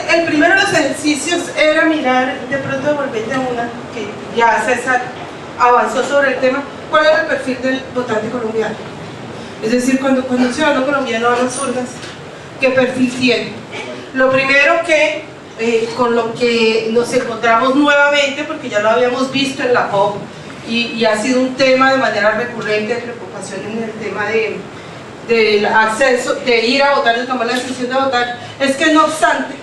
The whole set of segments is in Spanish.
el primero de los ejercicios era mirar, de pronto devolverte a una, que ya César avanzó sobre el tema, cuál era el perfil del votante colombiano. Es decir, cuando un ciudadano colombiano va a las urnas, ¿qué perfil tiene? Lo primero que, con lo que nos encontramos nuevamente, porque ya lo habíamos visto en la POP, y ha sido un tema de manera recurrente de preocupación en el tema del acceso, de ir a votar, de tomar la decisión de votar, es que no obstante,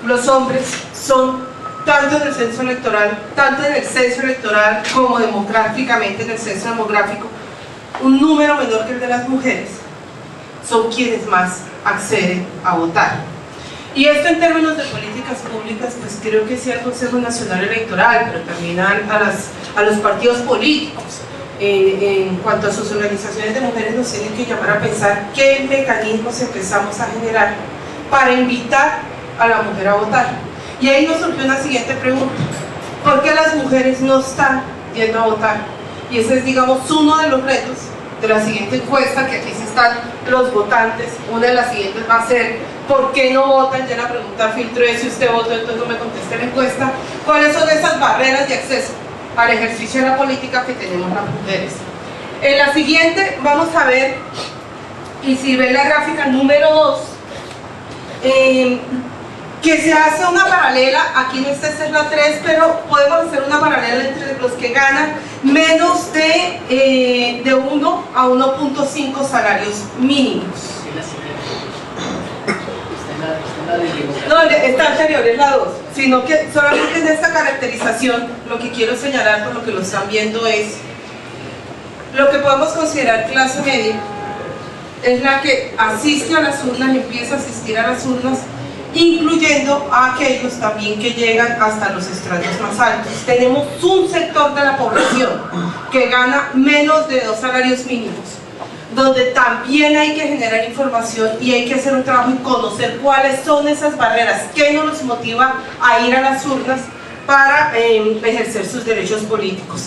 los hombres son, tanto en el censo electoral, como demográficamente en el censo demográfico, un número menor que el de las mujeres, son quienes más acceden a votar. Y esto en términos de políticas públicas, pues creo que sí al Consejo Nacional Electoral, pero también a los partidos políticos, en cuanto a sus organizaciones de mujeres, nos tienen que llamar a pensar qué mecanismos empezamos a generar para invitar a la mujer a votar. Y ahí nos surgió una siguiente pregunta: ¿por qué las mujeres no están yendo a votar? Y ese es, digamos, uno de los retos de la siguiente encuesta, que aquí sí están los votantes. Una de las siguientes va a ser: ¿por qué no votan? Ya la pregunta filtró es: si usted votó, entonces no me conteste la encuesta. ¿Cuáles son esas barreras de acceso al ejercicio de la política que tenemos las mujeres? En la siguiente vamos a ver, y si ven la gráfica número 2, que se hace una paralela, aquí en esta es la 3, pero podemos hacer una paralela entre los que ganan menos de 1 a 1.5 salarios mínimos. No, esta anterior es la 2, sino que solamente en esta caracterización lo que quiero señalar, por lo que lo están viendo, es lo que podemos considerar clase media, es la que asiste a las urnas, empieza a asistir a las urnas, incluyendo a aquellos también que llegan hasta los estratos más altos. Tenemos un sector de la población que gana menos de 2 salarios mínimos, donde también hay que generar información y hay que hacer un trabajo y conocer cuáles son esas barreras, qué nos motiva a ir a las urnas para ejercer sus derechos políticos.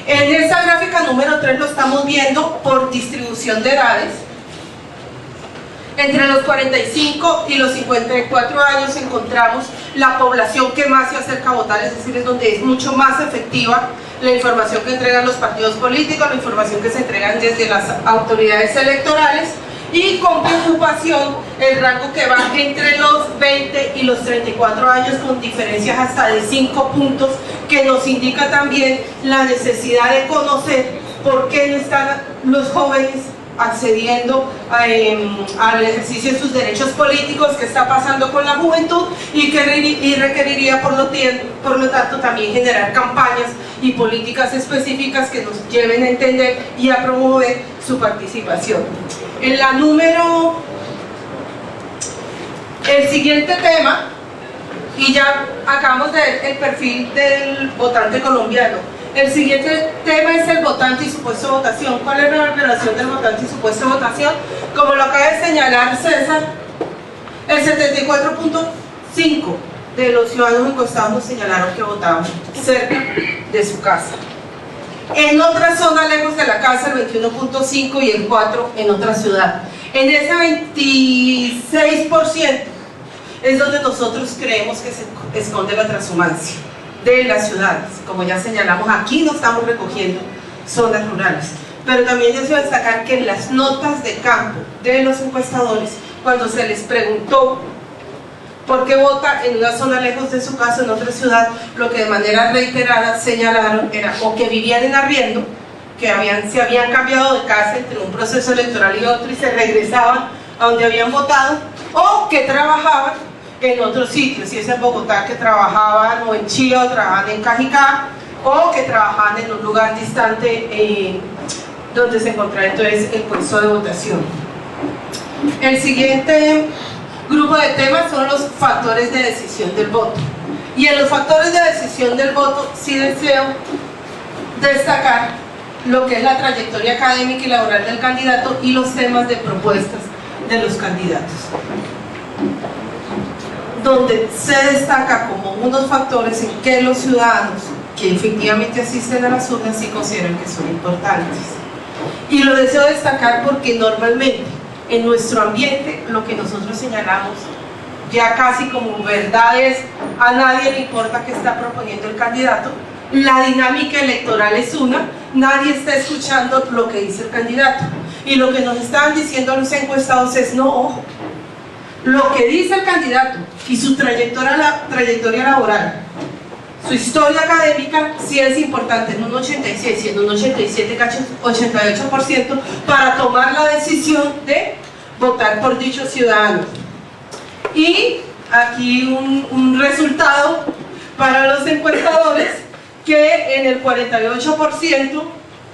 En esta gráfica número 3 lo estamos viendo por distribución de edades. Entre los 45 y los 54 años encontramos la población que más se acerca a votar, es decir, es donde es mucho más efectiva la información que entregan los partidos políticos, la información que se entregan desde las autoridades electorales, y con preocupación el rango que va entre los 20 y los 34 años, con diferencias hasta de 5 puntos, que nos indica también la necesidad de conocer por qué no están los jóvenes accediendo al ejercicio de sus derechos políticos, qué está pasando con la juventud, y requeriría por lo tanto también generar campañas y políticas específicas que nos lleven a entender y a promover su participación. En la el siguiente tema, y ya acabamos de ver el perfil del votante colombiano. El siguiente tema es el votante y su puesto de votación. ¿Cuál es la relación del votante y su puesto de votación? Como lo acaba de señalar César, el 74.5% de los ciudadanos encuestados nos señalaron que votaban cerca de su casa. En otra zona lejos de la casa, el 21.5%, y el 4% en otra ciudad. En ese 26% es donde nosotros creemos que se esconde la transhumancia de las ciudades. Como ya señalamos, aquí no estamos recogiendo zonas rurales, pero también deseo destacar que en las notas de campo de los encuestadores, cuando se les preguntó por qué vota en una zona lejos de su casa, en otra ciudad, lo que de manera reiterada señalaron era o que vivían en arriendo, que se habían cambiado de casa entre un proceso electoral y otro y se regresaban a donde habían votado, o que trabajaban en otros sitios, si es en Bogotá, que trabajaban, o en Chía, o trabajaban en Cajicá, o que trabajaban en un lugar distante donde se encontraba entonces el puesto de votación. El siguiente grupo de temas son los factores de decisión del voto. Y en los factores de decisión del voto sí deseo destacar lo que es la trayectoria académica y laboral del candidato y los temas de propuestas de los candidatos, donde se destaca como unos factores en que los ciudadanos que efectivamente asisten a las urnas sí consideran que son importantes. Y lo deseo destacar porque normalmente en nuestro ambiente lo que nosotros señalamos ya casi como verdades, a nadie le importa qué está proponiendo el candidato. La dinámica electoral es una, nadie está escuchando lo que dice el candidato. Y lo que nos estaban diciendo los encuestados es, no, ojo, lo que dice el candidato y su trayectoria laboral, su historia académica, sí es importante en un 86 y en un 87-88% para tomar la decisión de votar por dichos ciudadanos. Y aquí un resultado para los encuestadores, que en el 48%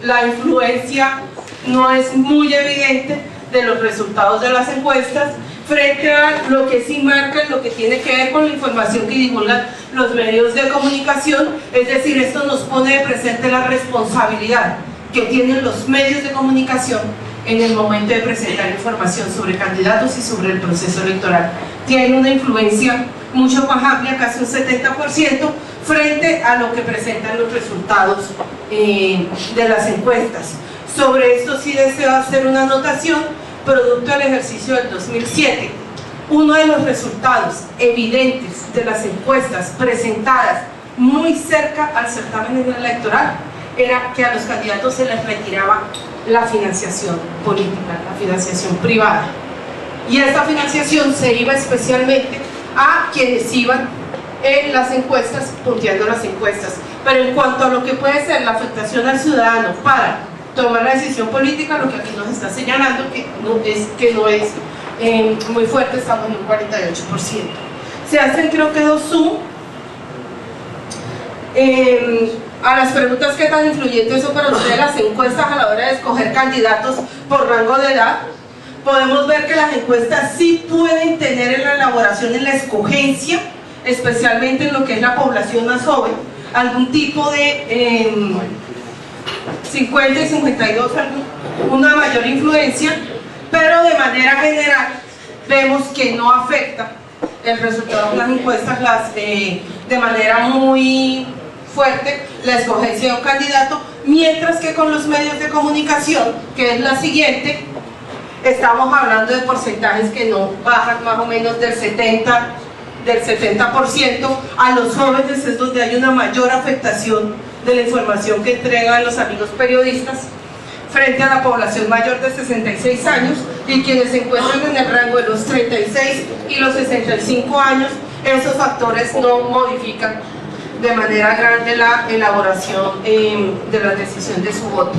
la influencia no es muy evidente de los resultados de las encuestas frente a lo que sí marca, lo que tiene que ver con la información que divulgan los medios de comunicación. Es decir, esto nos pone de presente la responsabilidad que tienen los medios de comunicación en el momento de presentar información sobre candidatos y sobre el proceso electoral. Tiene una influencia mucho más amplia, casi un 70%, frente a lo que presentan los resultados de las encuestas. Sobre esto sí deseo hacer una anotación, producto del ejercicio del 2007. Uno de los resultados evidentes de las encuestas presentadas muy cerca al certamen electoral era que a los candidatos se les retiraba la financiación política, la financiación privada. Y esta financiación se iba especialmente a quienes iban en las encuestas, punteando las encuestas. Pero en cuanto a lo que puede ser la afectación al ciudadano para tomar la decisión política, lo que aquí nos está señalando que no es muy fuerte, estamos en un 48%. Se hacen, creo que, dos zoom a las preguntas: ¿qué tan influyentes son para ustedes las encuestas a la hora de escoger candidatos por rango de edad? Podemos ver que las encuestas sí pueden tener en la elaboración, en la escogencia, especialmente en lo que es la población más joven, algún tipo de 50 y 52, una mayor influencia, pero de manera general vemos que no afecta el resultado de las encuestas de manera muy fuerte la escogencia de un candidato, mientras que con los medios de comunicación, que es la siguiente, estamos hablando de porcentajes que no bajan más o menos del 70%. A los jóvenes es donde hay una mayor afectación de la información que entregan los amigos periodistas frente a la población mayor de 66 años, y quienes se encuentran en el rango de los 36 y los 65 años, esos factores no modifican de manera grande la elaboración de la decisión de su voto.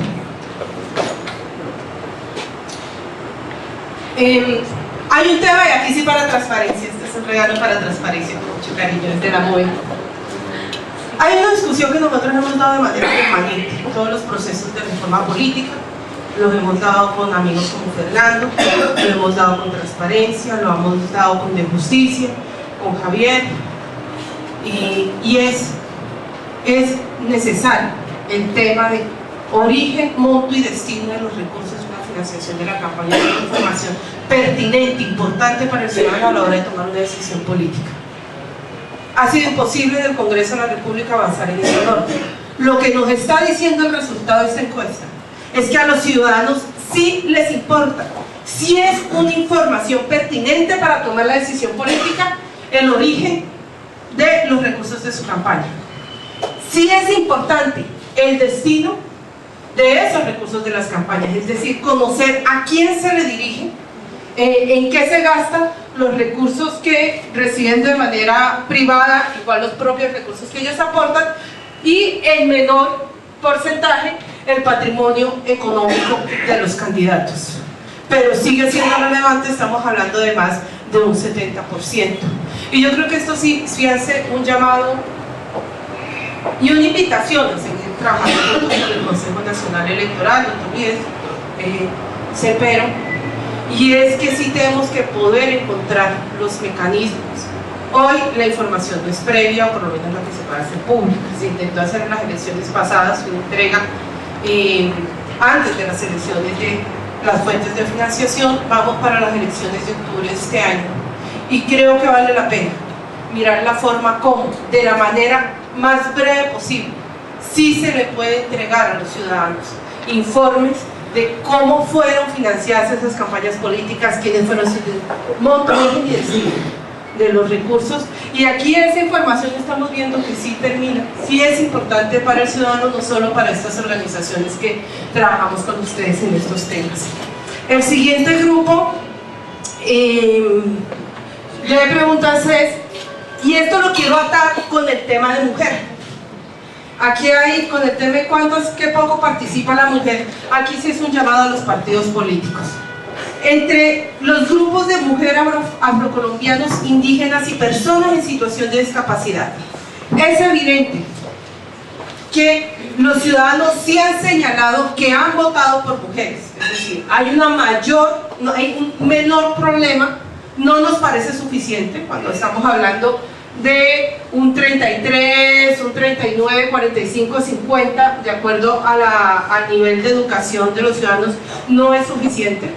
Hay un tema, y aquí sí para transparencia, este es un regalo para transparencia con mucho cariño desde la MOE. Hay una discusión que nosotros hemos dado de manera permanente en todos los procesos de reforma política. Los hemos dado con amigos como Fernando, lo hemos dado con Transparencia, lo hemos dado con De Justicia, con Javier, y es necesario el tema de origen, monto y destino de los recursos de la financiación de la campaña, de una información pertinente, importante para el ciudadano a la hora de tomar una decisión política. Ha sido imposible en el Congreso de la República avanzar en ese norte. Lo que nos está diciendo el resultado de esta encuesta es que a los ciudadanos sí les importa, sí es una información pertinente para tomar la decisión política, el origen de los recursos de su campaña. Sí es importante el destino de esos recursos de las campañas, es decir, conocer a quién se le dirige, en qué se gastan los recursos que reciben de manera privada, igual los propios recursos que ellos aportan, y en menor porcentaje el patrimonio económico de los candidatos. Pero sigue siendo relevante, estamos hablando de más de un 70%. Y yo creo que esto sí hace un llamado y una invitación a seguir trabajando con el Consejo Nacional Electoral, doctor Mies, Cepero, y es que sí tenemos que poder encontrar los mecanismos. Hoy la información no es previa, o por lo menos la que se puede hacer pública. Se intentó hacer en las elecciones pasadas una entrega antes de las elecciones de las fuentes de financiación. Vamos para las elecciones de octubre de este año, y creo que vale la pena mirar la forma como, de la manera más breve posible, sí se le puede entregar a los ciudadanos informes de cómo fueron financiadas esas campañas políticas, quiénes fueron sus montos y destino. de los recursos, y aquí esa información estamos viendo que sí termina, sí es importante para el ciudadano, no solo para estas organizaciones que trabajamos con ustedes en estos temas. El siguiente grupo de preguntas es, y esto lo quiero atar con el tema de mujer. Aquí hay, con el tema de qué poco participa la mujer, aquí sí es un llamado a los partidos políticos. Entre los grupos de mujeres afrocolombianos, indígenas y personas en situación de discapacidad, es evidente que los ciudadanos sí han señalado que han votado por mujeres, es decir, hay un menor problema, no nos parece suficiente cuando estamos hablando de un 33, un 39, 45, 50, de acuerdo al nivel de educación de los ciudadanos, no es suficiente,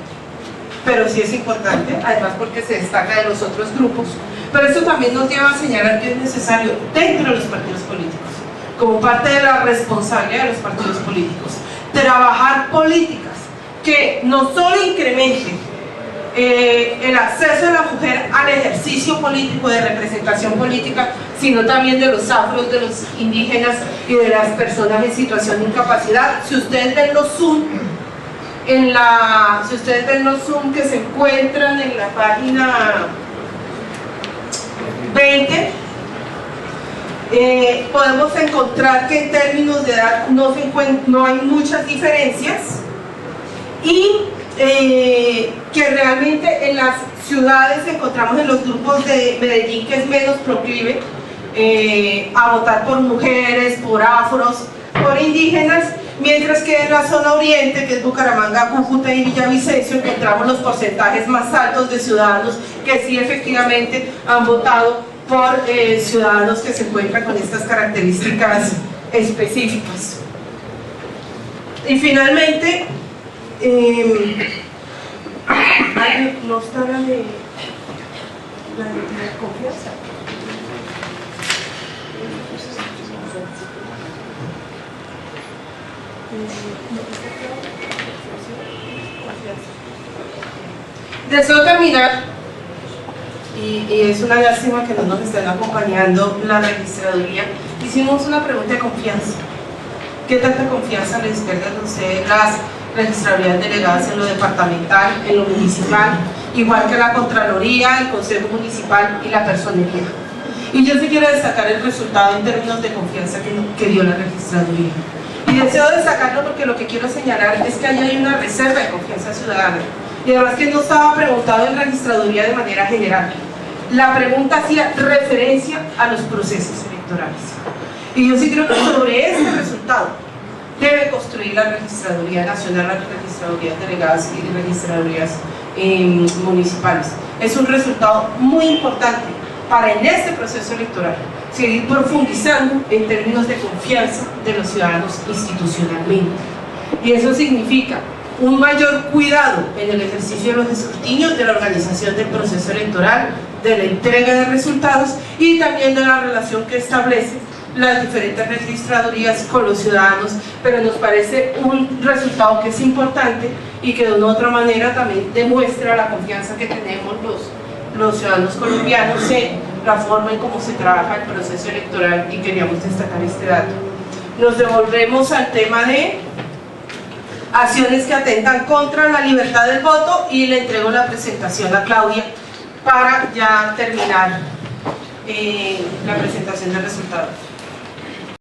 pero sí es importante, además porque se destaca de los otros grupos. Pero esto también nos lleva a señalar que es necesario dentro de los partidos políticos, como parte de la responsabilidad de los partidos políticos, trabajar políticas que no solo incrementen el acceso de la mujer al ejercicio político, de representación política, sino también de los afros, de los indígenas y de las personas en situación de incapacidad. Si ustedes ven los Zoom, que se encuentran en la página 20, podemos encontrar que en términos de edad no hay muchas diferencias, y que realmente en las ciudades encontramos en los grupos de Medellín que es menos proclive a votar por mujeres, por afros, por indígenas, mientras que en la zona oriente, que es Bucaramanga, Cúcuta y Villavicencio, encontramos los porcentajes más altos de ciudadanos que sí efectivamente han votado por ciudadanos que se encuentran con estas características específicas. Y finalmente, no está la de confianza. Deseo terminar, y es una lástima que no nos estén acompañando la registraduría. Hicimos una pregunta de confianza. ¿Qué tanta confianza les pierden ustedes las registradurías delegadas en lo departamental, en lo municipal, igual que la Contraloría, el Consejo Municipal y la Personería? Y yo sí quiero destacar el resultado en términos de confianza que dio la registraduría. Y deseo destacarlo porque lo que quiero señalar es que ahí hay una reserva de confianza ciudadana. Y además que no estaba preguntado en registraduría de manera general. La pregunta hacía referencia a los procesos electorales. Y yo sí creo que sobre este resultado debe construir la registraduría nacional, las registradurías delegadas y registradurías municipales. Es un resultado muy importante para en este proceso electoral seguir profundizando en términos de confianza de los ciudadanos institucionalmente. Y eso significa un mayor cuidado en el ejercicio de los escrutinios, de la organización del proceso electoral, de la entrega de resultados y también de la relación que establece las diferentes registradurías con los ciudadanos, pero nos parece un resultado que es importante y que de una u otra manera también demuestra la confianza que tenemos los ciudadanos colombianos en la forma en cómo se trabaja el proceso electoral, y queríamos destacar este dato. Nos devolvemos al tema de acciones que atentan contra la libertad del voto, y le entrego la presentación a Claudia para ya terminar la presentación del resultado.